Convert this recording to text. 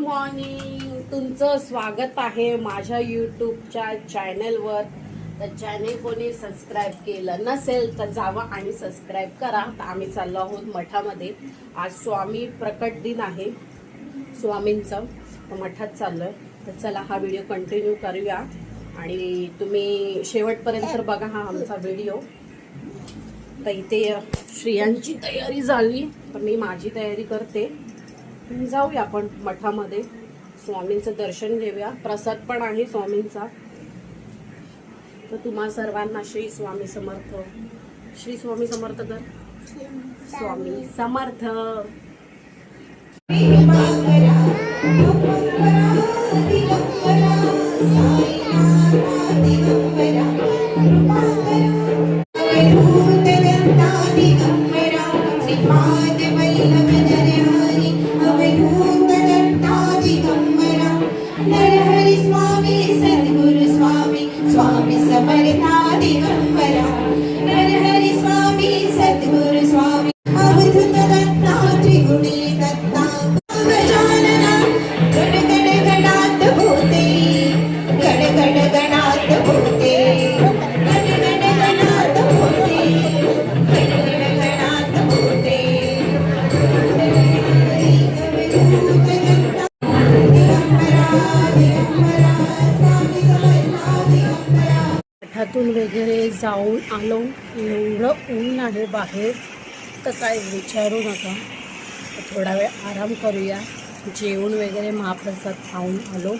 Morning, तुमचं स्वागत आहे माझ्या यूट्यूबच्या चॅनलवर. तर चॅनल कोणी सबस्क्राईब केलं नसेल तर जावा आणि सबस्क्राईब करा. तर आम्ही चाललो आहोत मठामध्ये. आज स्वामी प्रकट दिन आहे स्वामींचं, तर मठात चाललोय. तर चला हा व्हिडिओ कंटिन्यू करूया आणि तुम्ही शेवटपर्यंत बघा हा आमचा व्हिडिओ. तर इथे श्रियांची तयारी झाली, तर मी माझी तयारी करते. जाऊया आपण मठामध्ये, स्वामींचं दर्शन घेऊया. प्रसाद पण आहे स्वामींचा. तर तुम्हा सर्वांना श्री स्वामी समर्थ. श्री स्वामी समर्थ कर. स्वामी समर्थ. मठातून वगैरे जाऊन आलो. एवढं ऊन आहे बाहेर तर काय विचारू नका. थोडा वेळ आराम करूया. जेवण वगैरे महाप्रसाद खाऊन आलो.